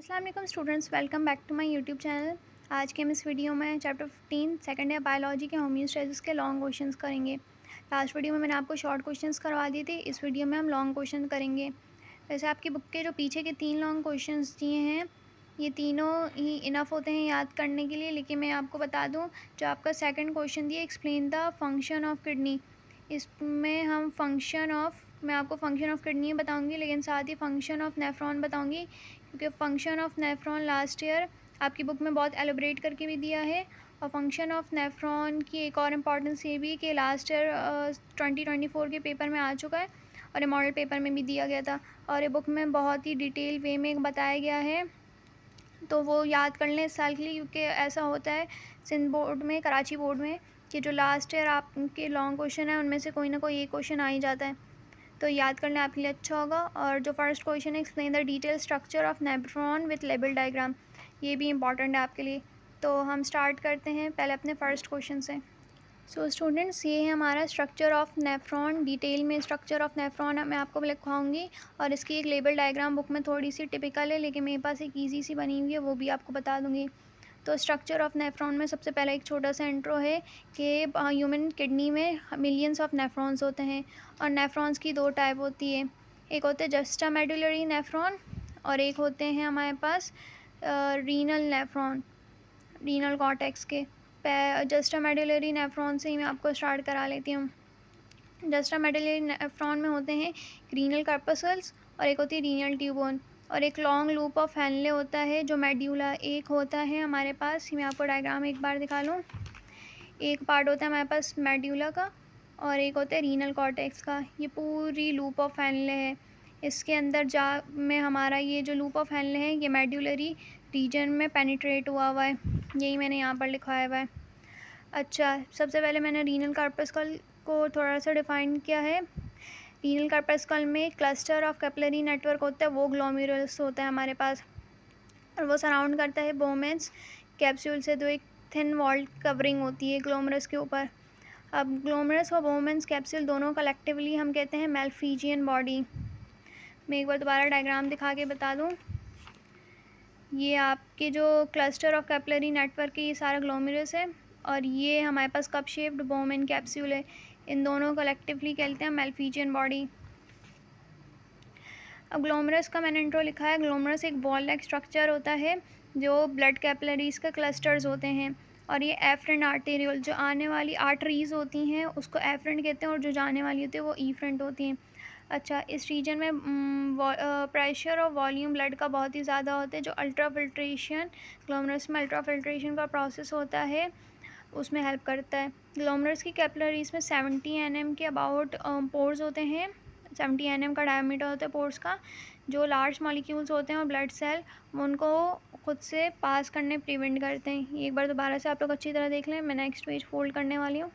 अस्सलाम वालेकुम students, welcome back to my YouTube channel. आज के हम इस वीडियो में चैप्टर 15 सेकंड ईयर बायोलॉजी के होमियोस्टेसिस के लॉन्ग क्वेश्चंस करेंगे। लास्ट वीडियो में मैंने आपको शॉर्ट क्वेश्चंस करवा दिए थे, इस वीडियो में हम लॉन्ग क्वेश्चन करेंगे। वैसे आपकी बुक के जो पीछे के 3 लॉन्ग क्वेश्चंस दिए हैं, ये तीनों ही इनफ होते हैं याद करने के लिए, लेकिन मैं आपको बता दूँ जो आपका सेकेंड क्वेश्चन दिया, explain the function of kidney, इसमें हम मैं आपको फंक्शन ऑफ किडनी बताऊंगी, लेकिन साथ ही फंक्शन ऑफ नेफ्रॉन बताऊंगी, क्योंकि function of nephron last year आपकी बुक में बहुत एलोब्रेट करके भी दिया है। और फंक्शन ऑफ नेफ्रॉन की एक और इम्पॉर्टेंस ये भी कि लास्ट ईयर 2024 के पेपर में आ चुका है और ये मॉडल पेपर में भी दिया गया था, और ये बुक में बहुत ही डिटेल वे में बताया गया है, तो वो याद कर लें इस साल के लिए, क्योंकि ऐसा होता है सिंध बोर्ड में, कराची बोर्ड में, कि जो लास्ट ईयर आपके लॉन्ग क्वेश्चन है उनमें से कोई ना कोई एक क्वेश्चन आ ही जाता है, तो याद करना आपके लिए अच्छा होगा। और जो फर्स्ट क्वेश्चन है, explain the detail structure of nephron with label diagram, ये भी इंपॉर्टेंट है आपके लिए। तो हम स्टार्ट करते हैं पहले अपने फर्स्ट क्वेश्चन से। सो स्टूडेंट्स, ये है हमारा स्ट्रक्चर ऑफ नेफ्रॉन। डिटेल में स्ट्रक्चर ऑफ नेफ्रॉन मैं आपको लिखवाऊंगी, और इसकी एक लेबल डायग्राम बुक में थोड़ी सी टिपिकल है, लेकिन मेरे पास एक ईजी सी बनी हुई है, वो भी आपको बता दूंगी। तो स्ट्रक्चर ऑफ नेफ्रॉन में सबसे पहले एक छोटा सा इंट्रो है कि ह्यूमन किडनी में मिलियंस ऑफ नेफ्रॉन्स होते हैं, और नेफ्रॉन्स की 2 टाइप होती है। एक होते हैं जस्टा मेडुलरी नेफ्रॉन, और एक होते हैं हमारे पास रीनल नेफ्रॉन, रीनल कॉर्टेक्स के। जस्टा मेडुलरी नेफ्रॉन से ही मैं आपको स्टार्ट करा लेती हूँ। जस्टा मेडुलरी नेफ्रॉन में होते हैं रीनल कार्पसल्स, और एक होती है रीनल ट्यूबोन, और एक लॉन्ग लूप ऑफ हैनले होता है जो मेड्यूला। एक होता है हमारे पास, मैं आपको डायग्राम एक बार दिखा लूँ, एक पार्ट होता है हमारे पास मेड्यूला का, और एक होता है रीनल कॉर्टेक्स का। ये पूरी लूप ऑफ हैनले है, इसके अंदर में हमारा ये जो लूप ऑफ हैनले है, ये मेड्यूलरी रीजन में पेनिट्रेट हुआ हुआ है, यही मैंने यहाँ पर लिखवाया हुआ है। अच्छा, सबसे पहले मैंने रीनल कार्पस्कल को थोड़ा सा डिफाइन किया है। रीनल कार्पस्कल में क्लस्टर ऑफ कैपिलरी नेटवर्क होता है, वो ग्लोमेरुलस होता है हमारे पास, और वो सराउंड करता है बोमेंस कैप्सूल से, जो एक थिन वॉल कवरिंग होती है ग्लोमरस के ऊपर। अब ग्लोमरस और बोमेंस कैप्सूल दोनों कलेक्टिवली हम कहते हैं मेल्फिजियन बॉडी। मैं एक बार दोबारा डायग्राम दिखा के बता दूं, ये आपके जो क्लस्टर ऑफ कैपिलरी नेटवर्क है, ये सारा ग्लोमेरुलस है, और ये हमारे पास कप शेप्ड बोमेन कैप्सूल है। इन दोनों कलेक्टिवली कहते हैं मेल्फिजियन बॉडी। अब ग्लोमरस का मैंने इंट्रो लिखा है। ग्लोमरस एक बॉल लाइक स्ट्रक्चर होता है जो ब्लड कैपिलरीज का क्लस्टर्स होते हैं, और ये एफरेंट आर्टेरियल, जो आने वाली आर्टरीज होती हैं उसको एफरेंट कहते हैं, और जो जाने वाली होती है वो ईफ्रेंट होती हैं। अच्छा, इस रीजन में प्रेशर और वॉल्यूम ब्लड का बहुत ही ज़्यादा होता है, जो अल्ट्रा फिल्ट्रेशन, ग्लोमरस में अल्ट्रा फिल्ट्रेशन का प्रोसेस होता है, उसमें हेल्प करता है। ग्लोमरस की कैपिलरीज में 70 nm के अबाउट पोर्स होते हैं, 70 nm का डायमीटर होता है पोर्स का, जो लार्ज मॉलिक्यूल्स होते हैं और ब्लड सेल उनको खुद से पास करने प्रिवेंट करते हैं। एक बार दोबारा से आप लोग अच्छी तरह देख लें, मैं नेक्स्ट पेज फोल्ड करने वाली हूँ।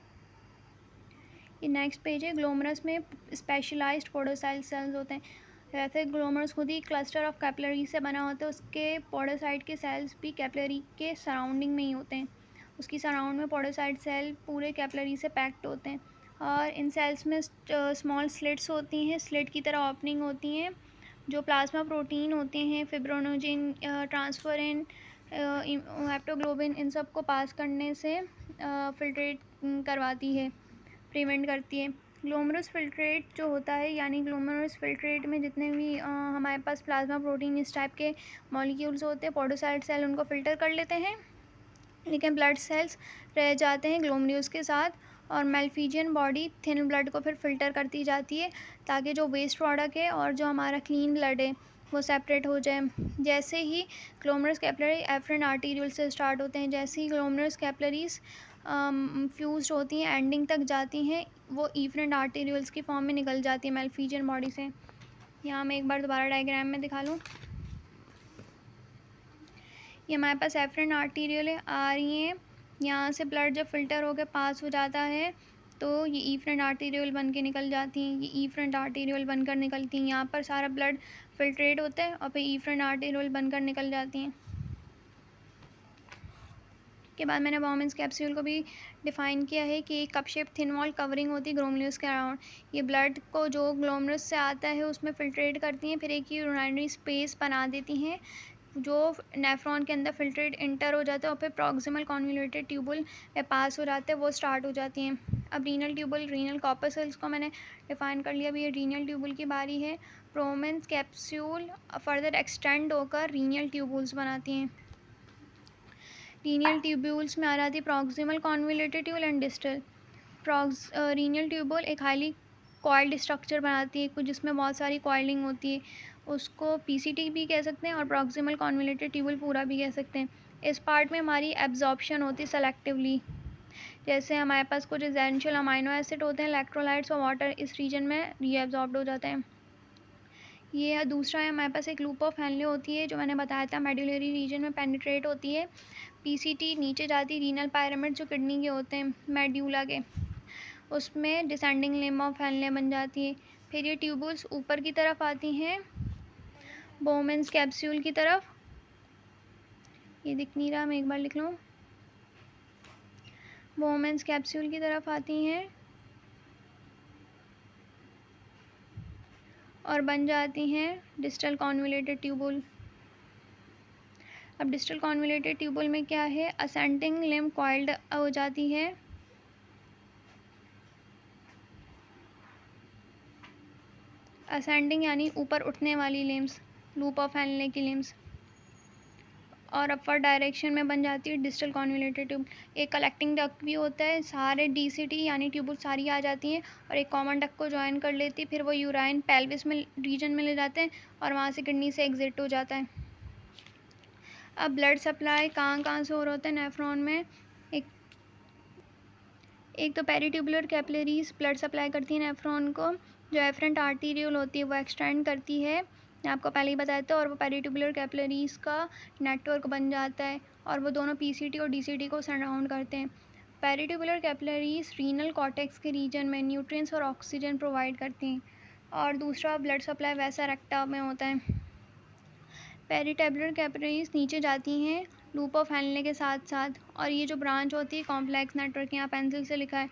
ये नेक्स्ट पेज है। ग्लोमरस में स्पेशलाइज्ड पोडोसाइट सेल्स होते हैं। वैसे ग्लोमरस खुद ही क्लस्टर ऑफ कैपिलरी से बना होता है, उसके पोडोसाइट के सेल्स भी कैपिलरी के सराउंडिंग में ही होते हैं, उसकी सराउंड में पोडोसाइट सेल पूरे कैपिलरी से पैक्ड होते हैं, और इन सेल्स में स्मॉल स्लिट्स होती हैं, स्लिट की तरह ओपनिंग होती हैं, जो प्लाज्मा प्रोटीन होते हैं, फिब्रोनोजिन, ट्रांसफरिन, हेप्टोग्लोबिन, इन सब को पास करने से फिल्ट्रेट करवाती है, प्रिवेंट करती है। ग्लोमरस फिल्ट्रेट जो होता है, यानी ग्लोमरस फिल्ट्रेट में जितने भी हमारे पास प्लाज्मा प्रोटीन इस टाइप के मॉलिक्यूल्स होते हैं, पोडोसाइट सेल उनको फ़िल्टर कर लेते हैं, लेकिन ब्लड सेल्स रह जाते हैं ग्लोमरुल्स के साथ, और मेल्फिजियन बॉडी थिन ब्लड को फिर फ़िल्टर करती जाती है, ताकि जो वेस्ट प्रोडक्ट है और जो हमारा क्लीन ब्लड है वो सेपरेट हो जाए। जैसे ही ग्लोमरस कैपिलरी एफरेंट आर्टीरियल से स्टार्ट होते हैं, जैसे ही ग्लोमरस कैपिलरीज फ्यूज होती हैं, एंडिंग तक जाती हैं, वो इफरेंट आर्टीरियल्स की फॉर्म में निकल जाती है मेल्फिजियन बॉडी से। यहाँ मैं एक बार दोबारा डायग्राम में दिखा लूँ, ये हमारे पास एफरेंट आर्टीरियल आ रही हैं, यहाँ से ब्लड जब फ़िल्टर होकर पास हो जाता है तो ये ईफ्रेंट आर्टीरियल बन के निकल जाती हैं, ये ईफ्रेंट आर्टीरियल बनकर निकलती हैं, यहाँ पर सारा ब्लड फिल्ट्रेट होता है और फिर ईफ्रेंट आर्टीरियल बनकर निकल जाती हैं। के बाद मैंने बोमेंस कैप्सूल को भी डिफ़ाइन किया है कि एक cup shape thin wall covering होती है ग्लोमरुलस के अराउंड, ये ब्लड को जो ग्लोमरुलस से आता है उसमें फ़िल्ट्रेट करती हैं, फिर एक यूरिनरी स्पेस बना देती हैं, जो नेफ्रॉन के अंदर फिल्ट्रेट इंटर हो जाता है और फिर प्रॉक्सिमल कॉन्वोल्यूटेड ट्यूबुल में पास हो जाते हैं, वो स्टार्ट हो जाती हैं। अब रीनल ट्यूबुल, रीनल कॉर्पसेल्स को मैंने डिफाइन कर लिया। अभी ये रीनल ट्यूबुल की बारी है। प्रोमेंस कैप्सूल फर्दर एक्सटेंड होकर रीनल ट्यूबुल्स बनाती हैं। रीनल ट्यूब्यूल्स में आ जाती है proximal convoluted tubule and distal. Renal tubule एक हाईली कॉइल्ड स्ट्रक्चर बनाती है, कुछ जिसमें बहुत सारी कॉइलिंग होती है, उसको पीसीटी भी कह सकते हैं और प्रॉक्सिमल कॉन्वोल्यूटेड ट्यूबुल पूरा भी कह सकते हैं। इस पार्ट में हमारी एब्जॉर्प्शन होती है सेलेक्टिवली, जैसे हमारे पास कुछ एसेंशियल अमाइनो एसिड होते हैं, इलेक्ट्रोलाइट्स और वाटर इस रीजन में रीएब्जॉर्ब्ड हो जाते हैं। ये दूसरा है, हमारे पास एक लूप ऑफ हेनले होती है, जो मैंने बताया था मेडुलरी रीजन में पेनिट्रेट होती है। पीसीटी नीचे जाती रीनल पायरामिड जो किडनी के होते हैं मेड्यूला के, उसमें डिसेंडिंग लिम्ब ऑफ हेनले बन जाती है। फिर ये ट्यूबुल्स ऊपर की तरफ आती हैं बोमेंस कैप्सूल की तरफ। ये दिख नहीं रहा, मैं एक बार लिख लूँ। बोमेंस कैप्सूल की तरफ आती हैं और बन जाती हैं डिस्टल कॉन्वोल्यूटेड ट्यूबुल। अब डिस्टल कॉन्वोल्यूटेड ट्यूबुल में क्या है, असेंडिंग लिम्ब कॉइल्ड हो जाती है, असेंडिंग यानी ऊपर उठने वाली लिम्स, लूप ऑफ हेनले की लिम्स, और अपर डायरेक्शन में बन जाती है डिस्टल कॉन्वोल्यूटेड ट्यूब। एक कलेक्टिंग डक्ट भी होता है, सारे डीसीटी यानी ट्यूबुल सारी आ जाती हैं और एक कॉमन डक्ट को ज्वाइन कर लेती है, फिर वो यूराइन पेल्विस में रीजन में ले जाते हैं और वहाँ से किडनी से एग्जिट हो जाता है। अब ब्लड सप्लाई कहाँ कहाँ से हो रहा होता है नेफ्रॉन में, एक तो पेरिट्यूबुलर कैपिलरीज ब्लड सप्लाई करती है नेफ्रॉन को, जो एफरेंट आर्टीरियल होती है वो एक्सटेंड करती है, मैं आपको पहले ही बताया था, और वो पेरिट्यूबुलर कैपिलरीज का नेटवर्क बन जाता है और वो दोनों पीसीटी और डीसीटी को सराउंड करते हैं। पेरिट्यूबुलर कैपिलरीज रीनल कॉर्टेक्स के रीजन में न्यूट्रिएंट्स और ऑक्सीजन प्रोवाइड करती हैं। और दूसरा ब्लड सप्लाई वैसा रेक्टा में होता है। पेरिट्यूबुलर कैपिलरीज नीचे जाती हैं लूप ऑफ हेनले के साथ साथ, और ये जो ब्रांच होती है कॉम्प्लेक्स नेटवर्क, यहाँ पेंसिल से लिखा है,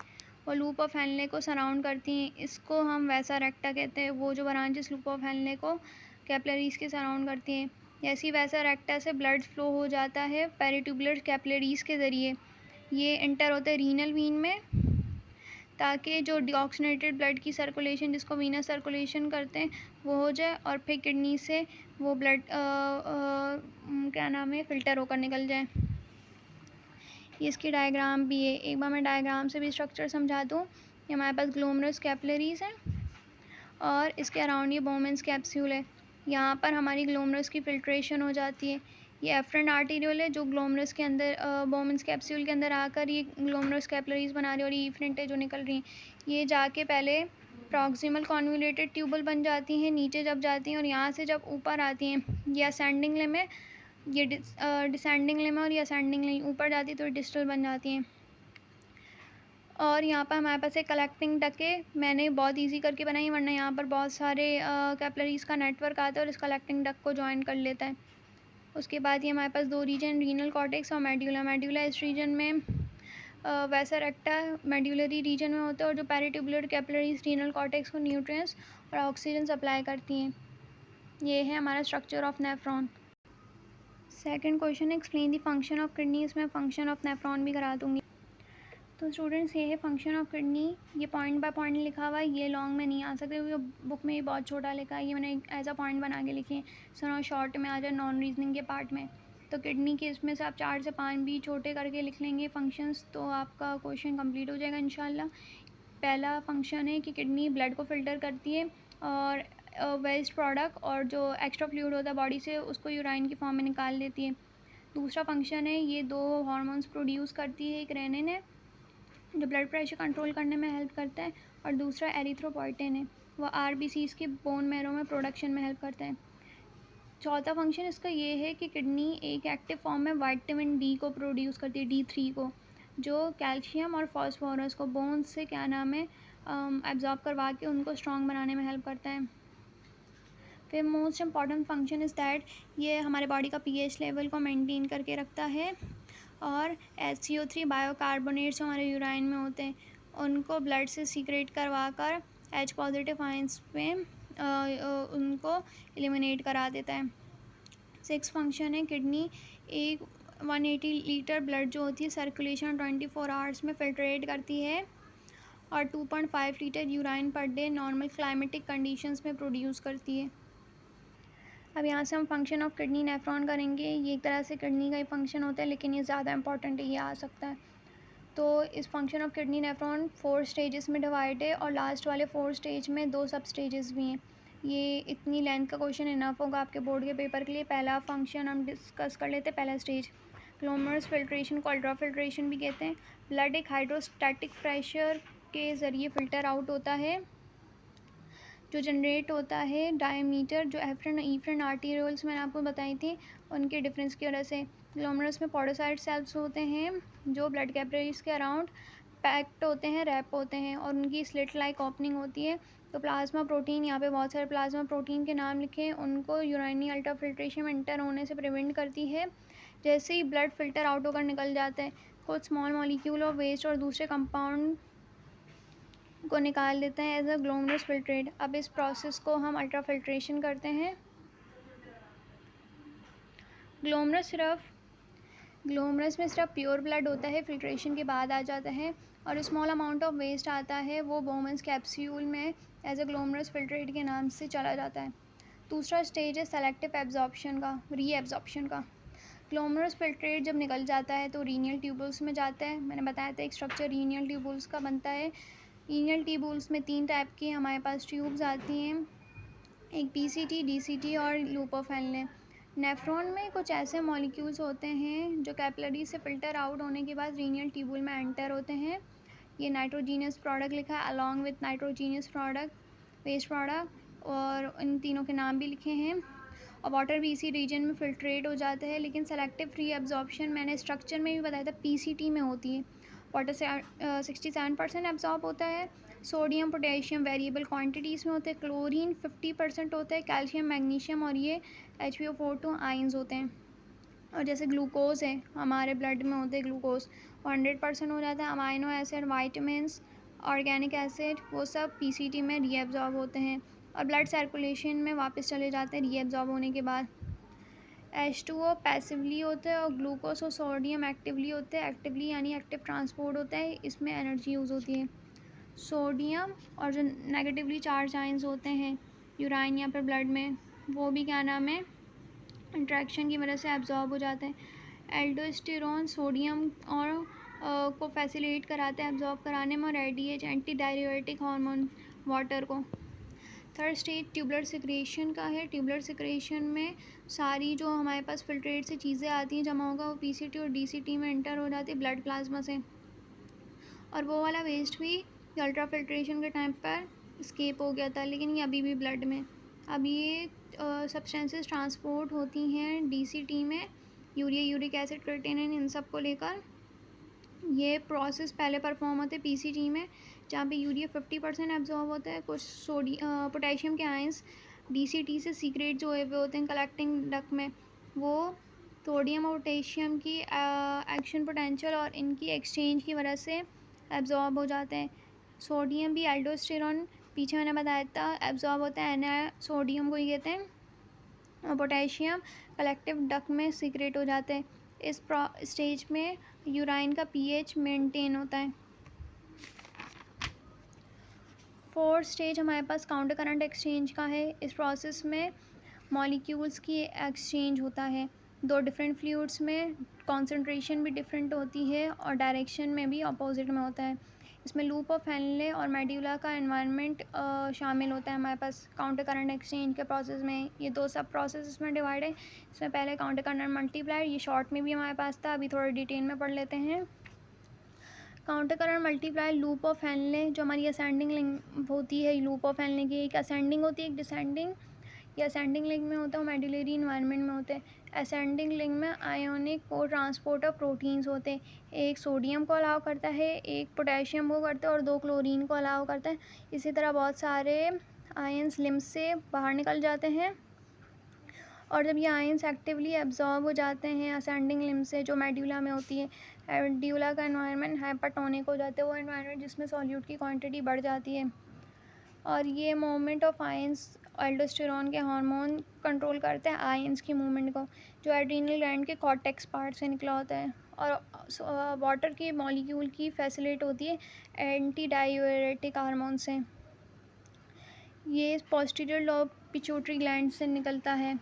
वो लूप ऑफ हेनले को सराउंड करती हैं। इसको हम वैसा रेक्टा कहते हैं, वो जो ब्रांचेस लूप ऑफ हेनले को कैपिलरीज के सराउंड करती हैं। जैसे ही वैसा रेक्टा से ब्लड फ्लो हो जाता है पेरिट्यूबुलर कैपिलरीज के ज़रिए, ये इंटर होता है रीनल वीन में, ताकि जो डीऑक्सीनेटेड ब्लड की सर्कुलेशन, जिसको वीनस सर्कुलेशन करते हैं, वो हो जाए और फिर किडनी से वो ब्लड क्या नाम है, फ़िल्टर होकर निकल जाए। ये इसकी डायग्राम भी है, एक बार मैं डायग्राम से भी स्ट्रक्चर समझा दूँ। ये हमारे पास ग्लोमरस कैपिलरीज हैं और इसके अराउंड ये बोमेंस कैप्सूल है। यहाँ पर हमारी ग्लोमरस की फ़िल्ट्रेशन हो जाती है। ये एफरेंट आर्टीरियल है जो ग्लोमरस के अंदर बोमेंस कैप्सूल के अंदर आकर ये ग्लोमरस कैपिलरीज बना रही है, और ये इफरेंट है जो निकल रही हैं। ये जाके पहले प्रॉक्सिमल कॉन्वोल्यूटेड ट्यूबुल बन जाती हैं, नीचे जब जाती हैं, और यहाँ से जब ऊपर आती हैं, ये असेंडिंग लिम्ब है, ये डिसेंडिंग लिम्ब है, और ये असेंडिंग लिम्ब ऊपर जाती है तो डिस्टल बन जाती हैं। और यहाँ पर हमारे पास एक कलेक्टिंग डक्ट है, मैंने बहुत इजी करके बनाई, वरना यहाँ पर बहुत सारे कैपिलरीज का नेटवर्क आता है और इस कलेक्टिंग डक्ट को ज्वाइन कर लेता है। उसके बाद ये हमारे पास दो रीजन, रीनल कॉर्टेक्स और मेड्यूला। मेड्यूला इस रीजन में वैसा रेक्टा मेड्यूलरी रीजन में होता है, और जो पेरिट्यूबुलर कैपिलरीज रीनल कॉर्टेक्स को न्यूट्रिएंट्स और ऑक्सीजन सप्लाई करती हैं। ये है हमारा structure of nephron. Second question है explain the function of kidney, इसमें फंक्शन ऑफ नेफ्रॉन भी करा दूँगी। तो स्टूडेंट्स ये है फंक्शन ऑफ किडनी, ये पॉइंट बाय पॉइंट लिखा हुआ है, ये लॉन्ग में नहीं आ सकते क्योंकि बुक में ये बहुत छोटा लिखा है, ये मैंने एज अ पॉइंट बना के लिखे हैं, सो शॉर्ट में आ जाए नॉन रीजनिंग के पार्ट में। तो किडनी के इसमें से आप 4 से 5 भी छोटे करके लिख लेंगे फंक्शंस, तो आपका क्वेश्चन कंप्लीट हो जाएगा इंशाल्लाह। पहला फंक्शन है कि किडनी ब्लड को फिल्टर करती है और वेस्ट प्रोडक्ट और जो एक्स्ट्रा फ्लूइड होता है बॉडी से उसको यूराइन की फॉर्म में निकाल देती है। दूसरा फंक्शन है ये 2 हार्मोन्स प्रोड्यूस करती है, एक रेनिन है जो ब्लड प्रेशर कंट्रोल करने में हेल्प करता है, और दूसरा एरिथ्रोपोइटिन है, वो आरबीसीज के बोन मैरो में प्रोडक्शन में हेल्प करता है। चौथा फंक्शन इसका ये है कि किडनी एक एक्टिव फॉर्म में विटामिन डी को प्रोड्यूस करती है, D3 को, जो कैल्शियम और फॉस्फोरस को बोन्स से क्या नाम है एब्जॉर्ब करवा के उनको स्ट्रॉन्ग बनाने में हेल्प करता है। फिर most important function is that ये हमारे बॉडी का पीएच लेवल को मेंटेन करके रखता है, और HCO3 बायोकार्बोनेट्स जो हमारे यूराइन में होते हैं उनको ब्लड से सीक्रेट करवा कर H पॉजिटिव आयंस में उनको एलिमिनेट करा देता है। सिक्स फंक्शन है किडनी एक 180 लीटर ब्लड जो होती है सर्कुलेशन 24 आवर्स में फिल्ट्रेट करती है और 2.5 litre urine per day normal climatic conditions में प्रोड्यूस करती है। अब यहाँ से हम फंक्शन ऑफ किडनी नेफ्रॉन करेंगे। ये एक तरह से किडनी का ही फंक्शन होता है, लेकिन ये ज़्यादा इंपॉर्टेंट है, ये आ सकता है। तो इस function of kidney nephron 4 stages में डिवाइड है और लास्ट वाले 4 स्टेज में 2 सब स्टेजेस भी हैं। ये इतनी लेंथ का क्वेश्चन इनफ होगा आपके बोर्ड के पेपर के लिए। पहला फंक्शन हम डिस्कस कर लेते हैं। पहला स्टेज ग्लोमेरुलस फिल्ट्रेशन को अल्ट्रा फिल्ट्रेशन भी कहते हैं। ब्लड एक हाइड्रोस्टैटिक प्रेशर के ज़रिए फ़िल्टर आउट होता है जो जनरेट होता है डायमीटर जो एफ्रन ईफ्रन आर्टीरियोल्स मैंने आपको बताई थी उनके डिफरेंस की वजह से। ग्लोमेरुलस में पॉडोसाइट सेल्स होते हैं जो ब्लड कैपिलरीज के अराउंड पैक्ड होते हैं, रैप होते हैं और उनकी स्लिट लाइक ओपनिंग होती है। तो प्लाज्मा प्रोटीन, यहाँ पे बहुत सारे प्लाज्मा प्रोटीन के नाम लिखे हैं, उनको यूराइनी अल्ट्रा फिल्ट्रेशन में इंटर होने से प्रिवेंट करती है। जैसे ही ब्लड फिल्टर आउट होकर निकल जाता है कुछ स्मॉल मॉलिक्यूल और वेस्ट और दूसरे कंपाउंड को निकाल देते हैं एज अ ग्लोमेरुलस फिल्ट्रेट। अब इस प्रोसेस को हम अल्ट्रा फिल्ट्रेशन करते हैं। ग्लोमेरुलस में सिर्फ प्योर ब्लड होता है, फिल्ट्रेशन के बाद आ जाता है और स्मॉल अमाउंट ऑफ वेस्ट आता है, वो बोमेंस कैप्सूल में एज अ ग्लोमेरुलस फिल्ट्रेट के नाम से चला जाता है। दूसरा स्टेज है सेलेक्टिव एब्जॉर्प्शन का, रीएब्जॉर्प्शन का। ग्लोमेरुलस फिल्ट्रेट जब निकल जाता है तो रीनियल ट्यूबुल्स में जाता है। मैंने बताया था एक स्ट्रक्चर रीनियल ट्यूबुल्स का बनता है। रीनियल ट्यूबुल्स में 3 टाइप की हमारे पास ट्यूब्स आती हैं, एक पीसीटी, डीसीटी और लूप ऑफ हेनले। नेफ्रॉन में कुछ ऐसे मॉलिक्यूल्स होते हैं जो कैपिलरी से फ़िल्टर आउट होने के बाद रीनियल ट्यूबुल में एंटर होते हैं। ये नाइट्रोजीनियस प्रोडक्ट लिखा है along with nitrogenous product, waste product, और इन तीनों के नाम भी लिखे हैं। और वाटर भी इसी रीजन में फिल्ट्रेट हो जाता है, लेकिन सेलेक्टिव फ्री एब्जॉर्प्शन मैंने स्ट्रक्चर में भी बताया था पीसीटी में होती है। वाटर से 67% एब्जॉर्ब होता है। सोडियम पोटेशियम वेरिएबल क्वांटिटीज़ में होते हैं। क्लोरीन 50% होता है, कैल्शियम मैग्नीशियम और ये HbO4 आयंस होते हैं। और जैसे ग्लूकोज है हमारे ब्लड में होते हैं, ग्लूकोज 100% हो जाता है। Amino acid, vitamins, organic acid वो सब पीसीटी में रीएब्जॉर्ब होते हैं और ब्लड सर्कुलेशन में वापस चले जाते हैं रीएब्जॉर्ब होने के बाद। H2O पैसिवली होता है और ग्लूकोज और सोडियम एक्टिवली होते हैं। एक्टिवली यानी एक्टिव ट्रांसपोर्ट होता है, इसमें एनर्जी यूज़ होती है। सोडियम और जो नेगेटिवली चार्ज आयंस होते हैं यूराइन या फिर ब्लड में, वो भी क्या नाम है इंट्रैक्शन की वजह से एब्जॉर्ब हो जाते हैं। एल्डोस्टेरोन सोडियम और को फैसिलिटेट कराते हैं एब्जॉर्ब कराने में, और ADH anti diuretic hormone water को। थर्ड स्टेज ट्यूबुलर सिक्रेशन का है। ट्यूबुलर सिक्रेशन में सारी जो हमारे पास फिल्ट्रेट से चीज़ें आती हैं जमा होगा वो पीसीटी और डीसीटी में एंटर हो जाती है ब्लड प्लाज्मा से, और वो वाला वेस्ट भी अल्ट्रा फिल्ट्रेशन के टाइम पर स्केप हो गया था, लेकिन ये अभी भी ब्लड में। अब ये सब्सटेंसेस ट्रांसपोर्ट होती हैं डीसीटी में, यूरिया, यूरिक एसिड, क्रिएटिनिन, इन सब को लेकर। ये प्रोसेस पहले परफॉर्म होते हैं पीसीटी में, जहाँ पे यूरिया 50% एब्जॉर्ब होता है। कुछ पोटेशियम के आयंस डीसीटी से सीक्रेट जो हुए होते हैं कलेक्टिंग डक्ट में, वो सोडियम और पोटेशियम की एक्शन पोटेंशियल और इनकी एक्सचेंज की वजह से एब्जॉर्ब हो जाते हैं। सोडियम भी एल्डोस्टेरॉन पीछे मैंने बताया था एब्जॉर्ब होता है, सोडियम को ही कहते हैं, और पोटेशियम कलेक्टिव डक्ट में सीक्रेट हो जाते हैं। इस स्टेज में यूराइन का पीएच मेंटेन होता है। फोर्थ स्टेज हमारे पास काउंटर करंट एक्सचेंज का है। इस प्रोसेस में मॉलिक्यूल्स की एक्सचेंज होता है। 2 डिफरेंट फ्लूइड्स में कॉन्सेंट्रेशन भी डिफरेंट होती है और डायरेक्शन में भी अपोजिट में होता है। इसमें लूप ऑफ हेनले और मेड्यूला का एनवायरनमेंट शामिल होता है हमारे पास काउंटर करंट एक्सचेंज के प्रोसेस में। ये 2 सब प्रोसेस इसमें डिवाइड है। इसमें पहले काउंटर करंट मल्टीप्लायर, ये शॉर्ट में भी हमारे पास था, अभी थोड़ा डिटेल में पढ़ लेते हैं। Counter current multiplier loop of Henle जो हमारी असेंडिंग लिंक होती है, लूप ऑफ हेनले की एक असेंडिंग होती है एक डिसेंडिंग। ये असेंडिंग लिंक में होता है, मेडुलरी इन्वायरमेंट में होते हैं। असेंडिंग लिंक में आयोनिक को ट्रांसपोर्टर प्रोटीन्स होते हैं, एक सोडियम को अलाउ करता है, एक पोटेशियम को करता है और 2 क्लोरीन को अलाउ करता है। इसी तरह बहुत सारे आयंस लिम्फ से बाहर निकल जाते हैं, और जब ये आयंस एक्टिवली एब्जॉर्ब हो जाते हैं असेंडिंग लिम्फ से जो मेड्यूला में होती है, मेड्यूला का एनवायरनमेंट हाइपरटोनिक हो जाता है, वो एनवायरनमेंट जिसमें सॉल्यूट की क्वांटिटी बढ़ जाती है। और ये मूवमेंट ऑफ आयंस एल्डोस्टेरोन के हार्मोन कंट्रोल करता है आयंस की मूवमेंट को, जो एड्रीनल ग्लैंड के कॉर्टेक्स पार्ट से निकला होता है। और वाटर की मॉलिक्यूल की फैसिलिट होती है एंटी डायूरेटिक हार्मोन से। ये पोस्टीरियर लोब पिट्यूटरी ग्लैंड से निकलता है।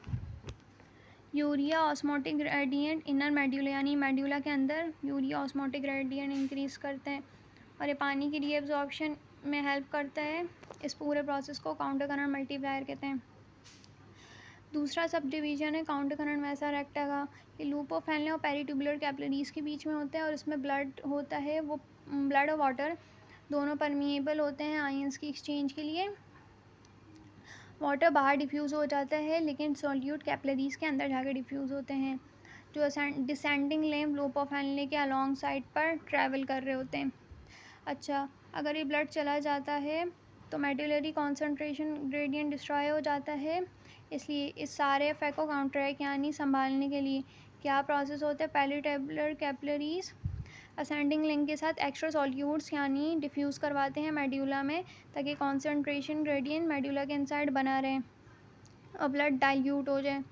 Urea osmotic gradient inner medulla यानी मेड्यूला के अंदर यूरिया ऑस्मोटिक ग्रेडियंट इंक्रीज़ करते हैं और ये पानी की रीएब्जॉर्प्शन में हेल्प करता है। इस पूरे प्रोसेस को काउंटर करंट मल्टीप्लायर कहते हैं। दूसरा सब डिवीज़न है काउंटर करंट वैसा रेक्टा का। ये लूप ऑफ फैनले और पेरीट्यूबुलर कैपिलरीज के बीच में होता है और इसमें ब्लड होता है, वो ब्लड और वाटर दोनों परमिएबल होते हैं आयंस की एक्सचेंज के लिए। वाटर बाहर डिफ्यूज़ हो जाता है लेकिन सॉल्यूट कैपिलरीज के अंदर जाकर डिफ्यूज़ होते हैं, जो डिसेंडिंग लेम लूप ऑफ फैनले के अलॉन्ग साइड पर ट्रैवल कर रहे होते हैं। अच्छा, अगर ये ब्लड चला जाता है तो मेडुलरी कॉन्सेंट्रेशन ग्रेडियंट डिस्ट्रॉय हो जाता है। इसलिए इस सारे इफेक्ट को काउंटरैक्ट यानी संभालने के लिए क्या प्रोसेस होता है, पेरिट्यूबुलर कैपिलरीज असेंडिंग लिंक के साथ एक्स्ट्रा सॉल्यूट्स यानी डिफ्यूज़ करवाते हैं मेड्यूला में, ताकि कॉन्सेंट्रेशन ग्रेडियंट मेड्यूला के इनसाइड बना रहे और ब्लड डाइल्यूट हो जाए।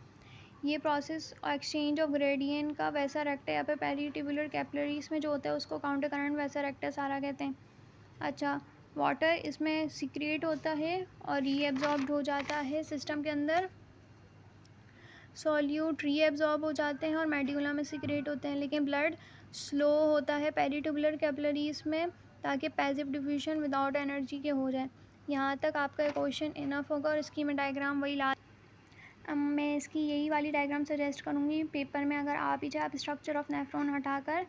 ये प्रोसेस एक्सचेंज ऑफ ग्रेडियंट का वैसा रेक्टा या पे पेरिट्यूबुलर कैपिलरीज में जो होता है उसको काउंटर करंट वैसा रेक्टा सारा कहते हैं। अच्छा, वाटर इसमें सीक्रेट होता है और रीएब्जॉर्ब्ड हो जाता है सिस्टम के अंदर। सॉल्यूट रीएब्जॉर्ब हो जाते हैं और मेड्यूला में सीक्रेट होते हैं, लेकिन ब्लड स्लो होता है पेरिट्यूबुलर कैपिलरीज में, ताकि पैसिव डिफ्यूजन विदाउट एनर्जी के हो जाए। यहाँ तक आपका क्वेश्चन इनफ होगा और इसकी मैं डायग्राम वही ला मैं इसकी यही वाली डायग्राम सजेस्ट करूँगी पेपर में। अगर आप ही चाहे आप स्ट्रक्चर ऑफ नेफ्रॉन हटाकर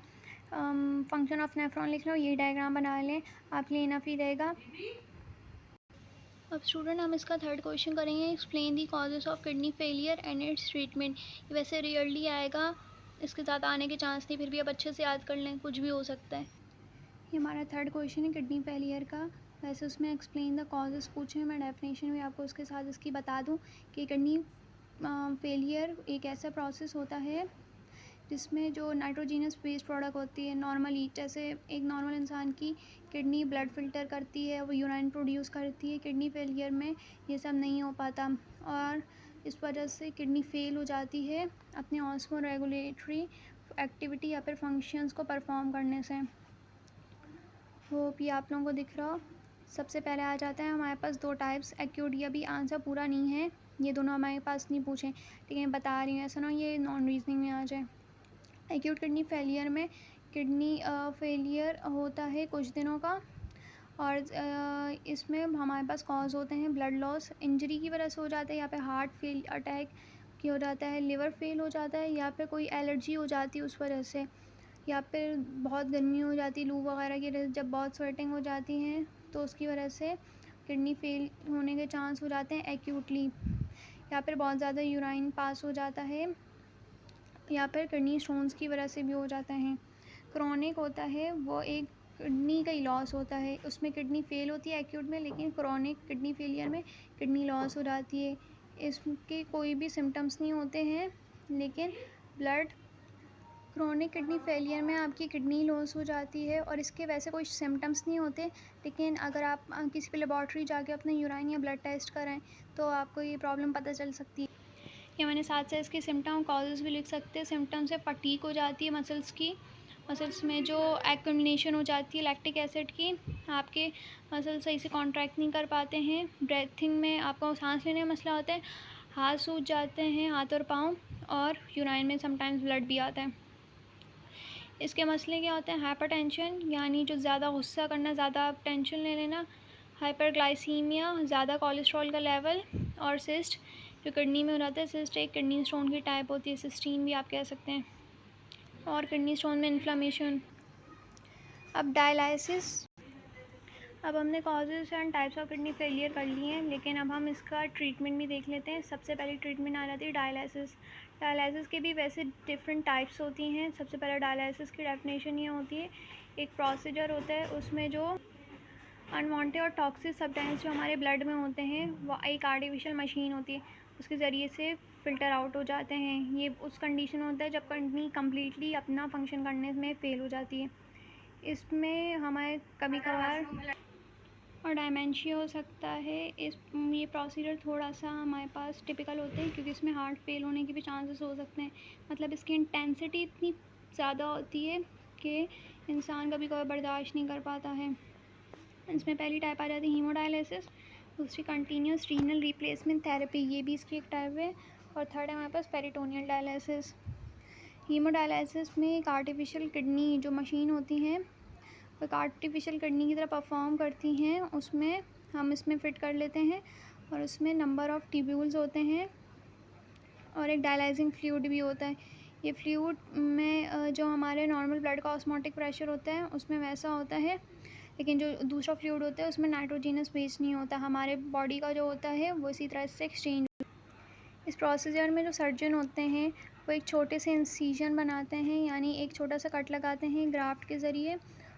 फंक्शन ऑफ नेफ्रॉन लिख लो, यही डायग्राम बना लें, आपके लिए इनफ ही रहेगा। अब स्टूडेंट हम इसका थर्ड क्वेश्चन करेंगे, explain the causes of kidney failure and it's treatment. ये वैसे रियरली आएगा, इसके साथ आने के चांस नहीं, फिर भी आप अच्छे से याद कर लें, कुछ भी हो सकता है। ये हमारा थर्ड क्वेश्चन है किडनी फेलियर का। वैसे उसमें एक्सप्लेन द कॉजेस पूछे, मैं डेफिनेशन भी आपको उसके साथ इसकी बता दूं कि किडनी फेलियर एक ऐसा प्रोसेस होता है जिसमें जो नाइट्रोजीनस वेस्ट प्रोडक्ट होती है नॉर्मली, जैसे एक नॉर्मल इंसान की किडनी ब्लड फिल्टर करती है, वो यूराइन प्रोड्यूस करती है, किडनी फेलियर में ये सब नहीं हो पाता और इस वजह से किडनी फेल हो जाती है अपने ऑस्मो रेगुलेटरी एक्टिविटी या फिर फंक्शंस को परफॉर्म करने से। होप ये आप लोगों को दिख रहा हो। सबसे पहले आ जाता है हमारे पास दो टाइप्स, एक्यूट, ये भी आंसर पूरा नहीं है, ये दोनों हमारे पास नहीं पूछे, लेकिन मैं बता रही हूँ, ऐसा ना ये नॉन रीजनिंग में आ जाए। एक्यूट किडनी फेलियर में किडनी फेलियर होता है कुछ दिनों का और इसमें हमारे पास कॉज होते हैं ब्लड लॉस, इंजरी की वजह से हो जाता है, या पे हार्ट फेल अटैक की हो जाता है, लिवर फेल हो जाता है, या फिर कोई एलर्जी हो जाती है उस वजह से, या फिर बहुत गर्मी हो जाती है लू वगैरह की, जब बहुत स्वेटिंग हो जाती हैं तो उसकी वजह से किडनी फेल होने के चांस हो जाते हैं एक्यूटली, या फिर बहुत ज़्यादा यूराइन पास हो जाता है, या फिर किडनी स्टोन्स की वजह से भी हो जाता है। क्रॉनिक होता है वो एक किडनी का ही लॉस होता है, उसमें किडनी फेल होती है एक्यूट में, लेकिन क्रॉनिक किडनी फेलियर में किडनी लॉस हो जाती है। इसके कोई भी सिम्टम्स नहीं होते हैं, लेकिन ब्लड क्रॉनिक किडनी फेलियर में आपकी किडनी लॉस हो जाती है और इसके वैसे कोई सिम्टम्स नहीं होते, लेकिन अगर आप किसी भी लेबॉर्ट्री जाके अपने यूराइन या ब्लड टेस्ट कराएं तो आपको ये प्रॉब्लम पता चल सकती है। या मैंने साथ से इसके सिम्टम कॉजेज़ भी लिख सकते हैं। सिम्टम्स से फटीग हो जाती है मसल्स की, मसल्स में जो एक्युमुलेशन हो जाती है लैक्टिक एसिड की, आपके मसल सही से कॉन्ट्रैक्ट नहीं कर पाते हैं, ब्रेथिंग में आपको सांस लेने में मसला होता है, हाथ सूज जाते हैं हाथ और पाँव, और यूराइन में समटाइम्स ब्लड भी आता है। इसके मसले क्या होते हैं, हाइपरटेंशन यानी जो ज़्यादा गुस्सा करना, ज़्यादा टेंशन ले लेना, हाइपरग्लाइसीमिया ज़्यादा कोलेस्ट्रॉल का लेवल, और सिस्ट जो किडनी में हो जाता है। सिस्ट एक किडनी स्टोन की टाइप होती है, सिस्टीन भी आप कह सकते हैं, और किडनी स्टोन में इन्फ्लेमेशन। अब डायलिसिस, अब हमने causes and types of kidney failure कर लिए हैं, लेकिन अब हम इसका ट्रीटमेंट भी देख लेते हैं। सबसे पहले ट्रीटमेंट आ जाती है डायलिसिस। डायलिसिस के भी वैसे डिफरेंट टाइप्स होती हैं। सबसे पहले डायलिसिस की डेफिनेशन ये होती है, एक प्रोसीजर होता है उसमें जो अनवांटेड और टॉक्सिक सब्सटेंस जो हमारे ब्लड में होते हैं वो एक आर्टिफिशियल मशीन होती है, उसके ज़रिए से फ़िल्टर आउट हो जाते हैं। ये उस कंडीशन होता है जब किडनी कम्प्लीटली अपना फंक्शन करने में फ़ेल हो जाती है। इसमें हमारे कभी कभार और डायमेंशिया हो सकता है। ये प्रोसीजर थोड़ा सा हमारे पास टिपिकल होते हैं क्योंकि इसमें हार्ट फेल होने के भी चांसेस हो सकते हैं। मतलब इसकी इंटेंसिटी इतनी ज़्यादा होती है कि इंसान कभी कभी बर्दाश्त नहीं कर पाता है। इसमें पहली टाइप आ जाती है हीमोडायलिसिस, दूसरी कंटिन्यूस रीनल रिप्लेसमेंट थेरेपी, ये भी इसकी एक टाइप है। और थर्ड है हमारे पास पेरिटोनियल डायलिसिस। हीमोडायलिसिस में एक आर्टिफिशियल किडनी जो मशीन होती हैं वो एक आर्टिफिशियल किडनी की तरह परफॉर्म करती हैं, उसमें हम इसमें फ़िट कर लेते हैं और उसमें नंबर ऑफ़ ट्यूब्यूल्स होते हैं और एक डायलाइजिंग फ्लूइड भी होता है। ये फ्लूइड में जो हमारे नॉर्मल ब्लड का ऑस्मोटिक प्रेशर होता है उसमें वैसा होता है, लेकिन जो दूसरा फ्लूइड होता है उसमें नाइट्रोजीनस बेस नहीं होता। हमारे बॉडी का जो होता है वो इसी तरह से एक्सचेंज। इस प्रोसीजर में जो सर्जन होते हैं वो एक छोटे से इंसिजन बनाते हैं, यानी एक छोटा सा कट लगाते हैं ग्राफ्ट के ज़रिए,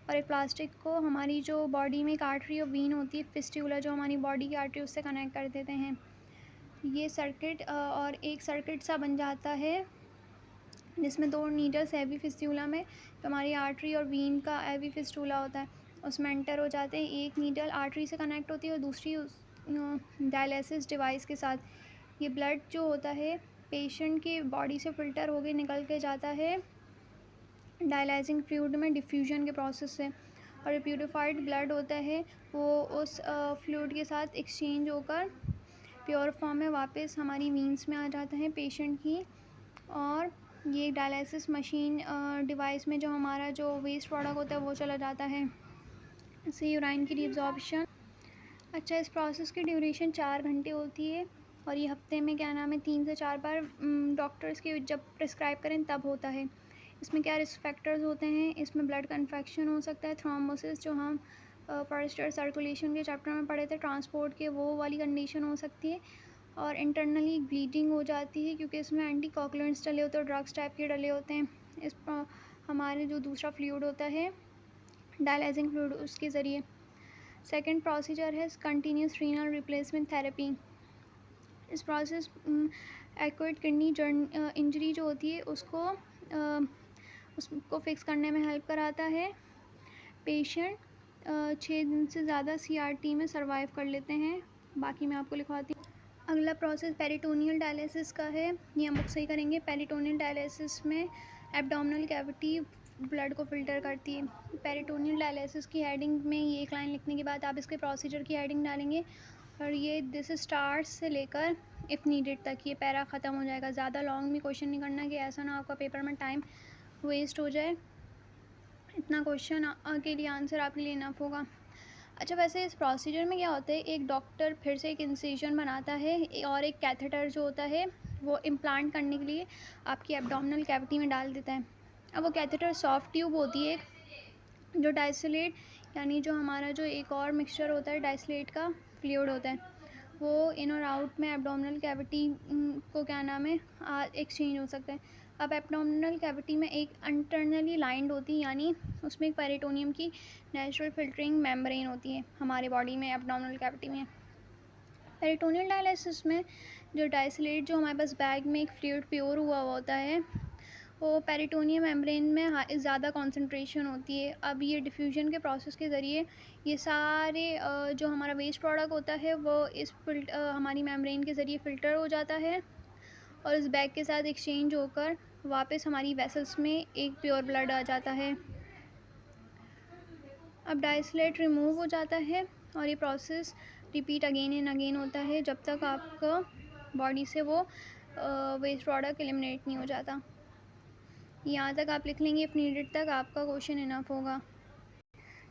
और एक प्लास्टिक को हमारी जो बॉडी में एक आर्टरी और वीन होती है फिस्ट्यूला, जो हमारी बॉडी की आर्टरी, उससे कनेक्ट कर देते हैं। ये सर्किट और एक सर्किट सा बन जाता है जिसमें 2 नीडल्स एवी फिस्ट्यूला में, जो हमारी आर्टरी और वीन का एवी फिस्टूला होता है, उसमें एंटर हो जाते हैं। एक नीडल आर्टरी से कनेक्ट होती है और दूसरी डायलिसिस डिवाइस के साथ। ये ब्लड जो होता है पेशेंट की बॉडी से फ़िल्टर होके निकल के जाता है डायलाइजिंग फ्लूइड में डिफ्यूजन के प्रोसेस से, और प्यूरिफाइड ब्लड होता है वो उस फ्लूइड के साथ एक्सचेंज होकर प्योर फॉर्म में वापस हमारी वीन्स में आ जाता है पेशेंट की। और ये डायलिसिस मशीन डिवाइस में जो हमारा जो वेस्ट प्रोडक्ट होता है वो चला जाता है, इससे यूराइन की रिअब्जॉर्प्शन। अच्छा, इस प्रोसेस की ड्यूरेशन 4 घंटे होती है और ये हफ्ते में 3 से 4 बार डॉक्टर्स के जब प्रिस्क्राइब करें तब होता है। इसमें क्या रिस्क फैक्टर्स होते हैं, इसमें ब्लड का इन्फेक्शन हो सकता है, थ्रोम्बोसिस जो हम फर्स्ट ईयर सर्कुलेशन के चैप्टर में पढ़े थे ट्रांसपोर्ट के, वो वाली कंडीशन हो सकती है, और इंटरनली ब्लीडिंग हो जाती है क्योंकि इसमें एंटी कोगुलेंट्स डले होते हैं और ड्रग्स टाइप के डले होते हैं। इस हमारे जो दूसरा फ्लूइड होता है डायलाइजिंग फ्लूइड, उसके ज़रिए। सेकेंड प्रोसीजर है कंटिन्यूस रीनल रिप्लेसमेंट थेरेपी। इस प्रोसेस एक्यूट किडनी इंजरी जो होती है उसको फिक्स करने में हेल्प कराता है। पेशेंट 6 दिन से ज़्यादा CRT में सर्वाइव कर लेते हैं। बाकी मैं आपको लिखवाती हूँ। अगला प्रोसेस पेरिटोनियल डायलिसिस का है, ये हम सही करेंगे। पेरिटोनियल डायलिसिस में एब्डोमिनल कैविटी ब्लड को फ़िल्टर करती है। पेरिटोनियल डायलिसिस की हेडिंग में ये एक लाइन लिखने के बाद आप इसके प्रोसीजर की हेडिंग डालेंगे, और ये दिस स्टार्ट से लेकर इफ़ नीडेड तक ये पैरा ख़त्म हो जाएगा। ज़्यादा लॉन्ग भी क्वेश्चन नहीं करना कि ऐसा ना आपका पेपर में टाइम वेस्ट हो जाए। इतना क्वेश्चन के लिए आंसर आपके लिए इनफ होगा। अच्छा, वैसे इस प्रोसीजर में क्या होता है, एक डॉक्टर फिर से एक इंसिजन बनाता है और एक कैथेटर जो होता है वो इम्प्लांट करने के लिए आपकी एब्डोमिनल कैविटी में डाल देता है। अब वो कैथेटर सॉफ्ट ट्यूब होती है जो डाइसलेट, यानी जो हमारा जो एक और मिक्सचर होता है डाइसलेट का फ्लूइड होता है, वो इन और आउट में एब्डोमिनल कैविटी को एक्सचेंज हो सकता है। अब एब्डोमिनल कैविटी में एक इंटरनली लाइंड होती है, यानी उसमें एक पेरिटोनियम की नेचुरल फिल्टरिंग मेम्ब्रेन होती है हमारे बॉडी में एब्डोमिनल कैविटी में। पेरिटोनियल डायलिसिस में जो डाइसलेट जो हमारे पास बैग में एक फ्लूइड प्योर हुआ होता है वो पेरिटोनियम मेम्ब्रेन में ज़्यादा कॉन्सेंट्रेशन होती है। अब ये डिफ्यूजन के प्रोसेस के ज़रिए ये सारे जो हमारा वेस्ट प्रोडक्ट होता है वो इस हमारी मेम्ब्रेन के ज़रिए फ़िल्टर हो जाता है और इस बैग के साथ एक्सचेंज होकर वापस हमारी वेसल्स में एक प्योर ब्लड आ जाता है। अब डाइसलेट रिमूव हो जाता है और ये process repeat again and again होता है जब तक आपका बॉडी से वो वेस्ट प्रोडक्ट एलिमिनेट नहीं हो जाता। यहाँ तक आप लिख लेंगे, इफ़ नीडेड तक आपका क्वेश्चन इनफ होगा।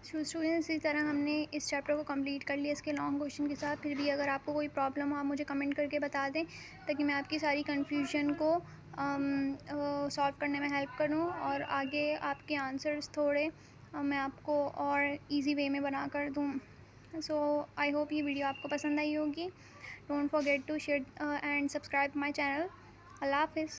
स्टूडेंट्स, इसी तरह हमने इस चैप्टर को कंप्लीट कर लिया इसके लॉन्ग क्वेश्चन के साथ। फिर भी अगर आपको कोई प्रॉब्लम हो आप मुझे कमेंट करके बता दें ताकि मैं आपकी सारी कन्फ्यूजन को सॉल्व करने में हेल्प करूँ और आगे आपके आंसर्स थोड़े मैं आपको और इजी वे में बना कर दूँ। सो आई होप ये वीडियो आपको पसंद आई होगी। Don't forget to share and subscribe my channel. अल्लाह हाफिज़।